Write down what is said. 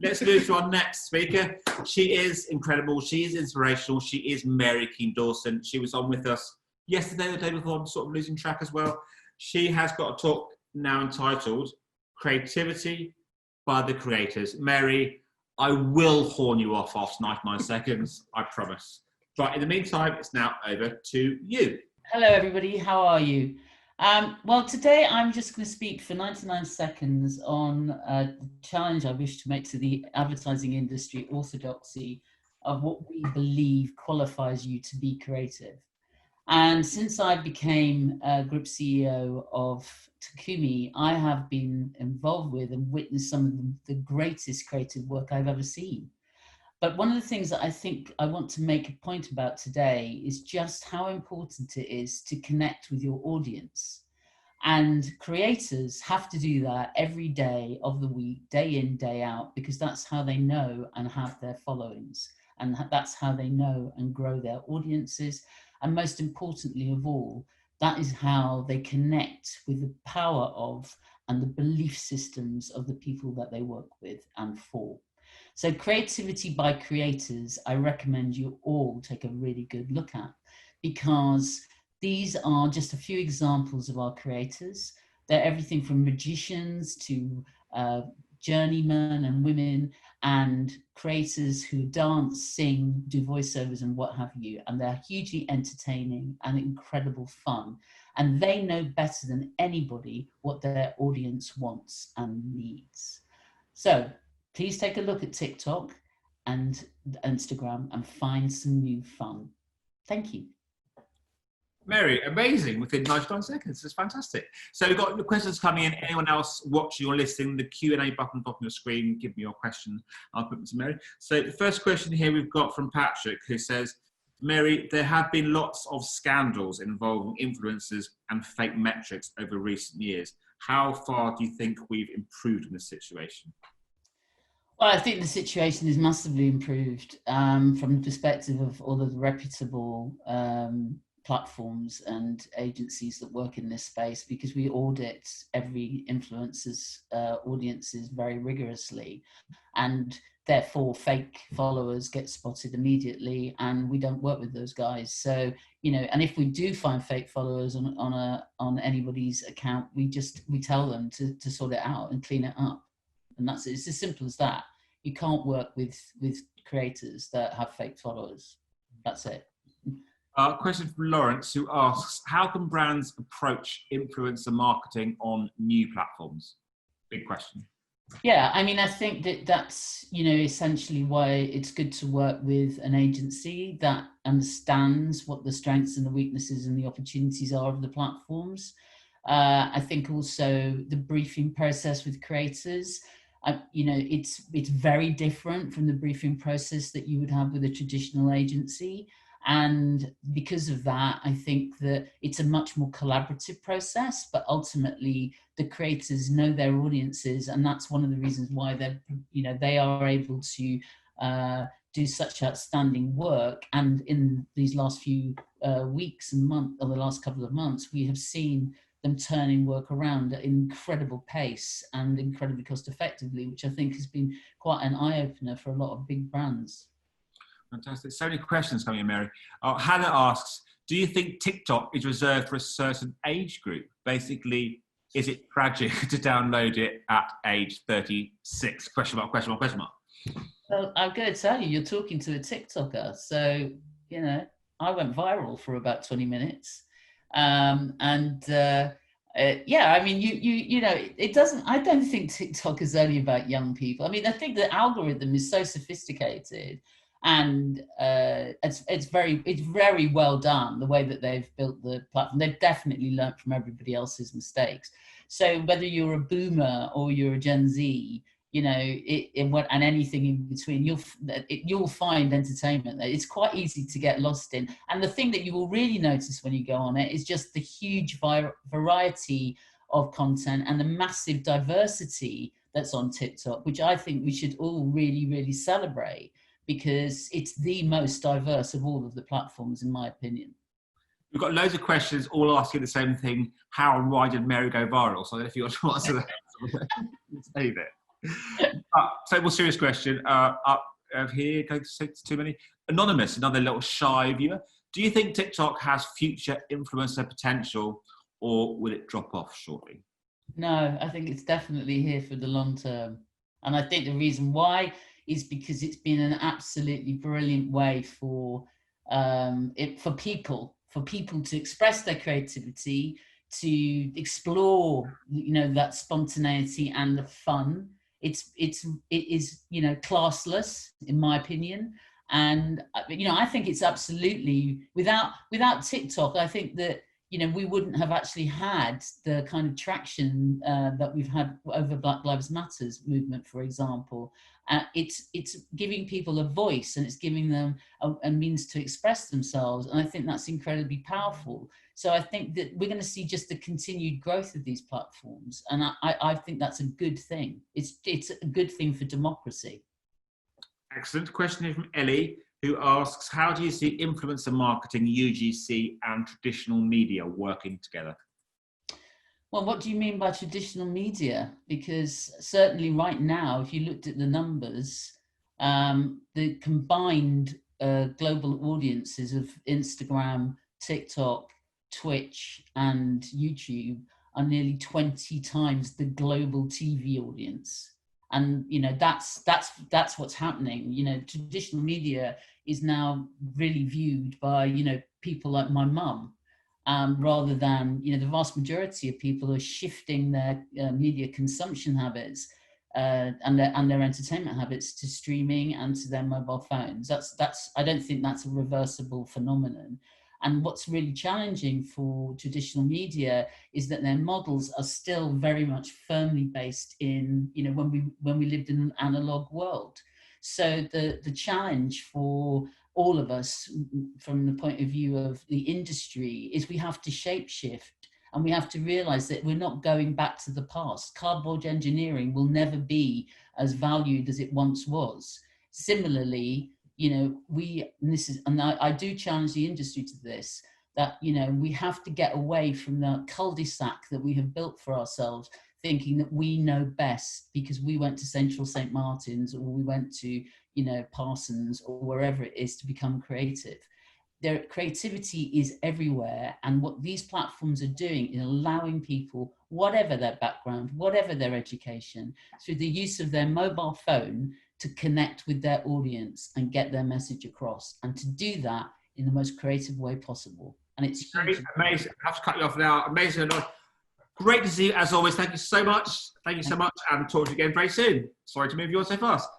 let's move to our next speaker. She is incredible. She is inspirational. She is Mary Keane-Dawson. She was on with us yesterday, the day before. I'm sort of losing track as well. She has got a talk now entitled Creativity by the Creators. Mary, I will horn you off after 99 seconds, I promise. But in the meantime, it's now over to you. Hello, everybody. How are you? Well, today I'm just going to speak for 99 seconds on the challenge I wish to make to the advertising industry orthodoxy of what we believe qualifies you to be creative. And since I became group CEO of Takumi, I have been involved with and witnessed some of the greatest creative work I've ever seen. But one of the things that I think I want to make a point about today is just how important it is to connect with your audience. And creators have to do that every day of the week, day in, day out, because that's how they know and have their followings. And that's how they know and grow their audiences. And most importantly of all, that is how they connect with the power of and the belief systems of the people that they work with and for. So Creativity by Creators, I recommend you all take a really good look at, because these are just a few examples of our creators. They're everything from magicians to journeymen and women and creators who dance, sing, do voiceovers and what have you. And they're hugely entertaining and incredible fun. And they know better than anybody what their audience wants and needs. So please take a look at TikTok and Instagram and find some new fun. Thank you. Mary, amazing. Within 99 seconds. It's fantastic. So we've got the questions coming in. Anyone else watching or listening, the Q&A button at the bottom of your screen, give me your question. I'll put them to Mary. So the first question here we've got from Patrick, who says, Mary, there have been lots of scandals involving influencers and fake metrics over recent years. How far do you think we've improved in this situation? Well, I think the situation is massively improved from the perspective of all of the reputable platforms and agencies that work in this space, because we audit every influencer's audiences very rigorously, and therefore fake followers get spotted immediately, and we don't work with those guys. So, you know, and if we do find fake followers on anybody's account, we tell them to sort it out and clean it up. And it's as simple as that. You can't work with creators that have fake followers. That's it. Question from Lawrence, who asks, how can brands approach influencer marketing on new platforms? Big question. Yeah, I mean, I think that's, you know, essentially why it's good to work with an agency that understands what the strengths and the weaknesses and the opportunities are of the platforms. I think also the briefing process with creators, you know, it's very different from the briefing process that you would have with a traditional agency. And because of that, I think that it's a much more collaborative process, but ultimately the creators know their audiences. And that's one of the reasons why they are able to do such outstanding work. And in these last few weeks and months, or the last couple of months, we have seen them turning work around at an incredible pace and incredibly cost effectively, which I think has been quite an eye-opener for a lot of big brands. Fantastic. So many questions coming in, Mary. Hannah asks, do you think TikTok is reserved for a certain age group? Basically, is it tragic to download it at age 36? Question mark, question mark, question mark. Well, I'm going to tell you, you're talking to a TikToker. So, you know, I went viral for about 20 minutes. Yeah, I mean, you know, it doesn't, I don't think TikTok is only about young people. I mean, I think the algorithm is so sophisticated, and it's very well done, the way that they've built the platform. They've definitely learned from everybody else's mistakes. So whether you're a boomer or you're a Gen Z, you know, and anything in between, you'll find entertainment there. It's quite easy to get lost in. And the thing that you will really notice when you go on it is just the huge variety of content and the massive diversity that's on TikTok, which I think we should all really, really celebrate, because it's the most diverse of all of the platforms, in my opinion. We've got loads of questions all asking the same thing. How and why did Mary go viral? So if you want to answer that, save it. So more serious question. Up here, going to 6 too many. Anonymous, another little shy viewer. Do you think TikTok has future influencer potential, or will it drop off shortly? No, I think it's definitely here for the long term. And I think the reason why is because it's been an absolutely brilliant way for people to express their creativity, to explore, that spontaneity and the fun. It is, classless, in my opinion. And, I think it's absolutely, without TikTok, I think that, we wouldn't have actually had the kind of traction that we've had over Black Lives Matters movement, for example. It's giving people a voice, and it's giving them a means to express themselves. And I think that's incredibly powerful. So I think that we're going to see just the continued growth of these platforms. And I think that's a good thing. It's a good thing for democracy. Excellent. Question here from Ellie, who asks, how do you see influencer marketing, UGC, and traditional media working together? Well, what do you mean by traditional media? Because certainly right now, if you looked at the numbers, the combined global audiences of Instagram, TikTok, Twitch, and YouTube are nearly 20 times the global TV audience. And that's what's happening. Traditional media is now really viewed by people like my mum, rather than the vast majority of people are shifting their media consumption habits and their entertainment habits to streaming and to their mobile phones. I don't think that's a reversible phenomenon. And what's really challenging for traditional media is that their models are still very much firmly based in, when we lived in an analog world. So the challenge for all of us from the point of view of the industry is we have to shapeshift, and we have to realize that we're not going back to the past. Cardboard engineering will never be as valued as it once was. Similarly, I do challenge the industry to this, that, we have to get away from the cul-de-sac that we have built for ourselves, thinking that we know best because we went to Central St. Martin's, or we went to, Parsons, or wherever it is, to become creative. Their creativity is everywhere. And what these platforms are doing is allowing people, whatever their background, whatever their education, through the use of their mobile phone, to connect with their audience and get their message across, and to do that in the most creative way possible. And it's huge. Amazing. I have to cut you off now. Amazing. Great to see you as always. Thank you so much. Thank you so much. And talk to you again very soon. Sorry to move you on so fast.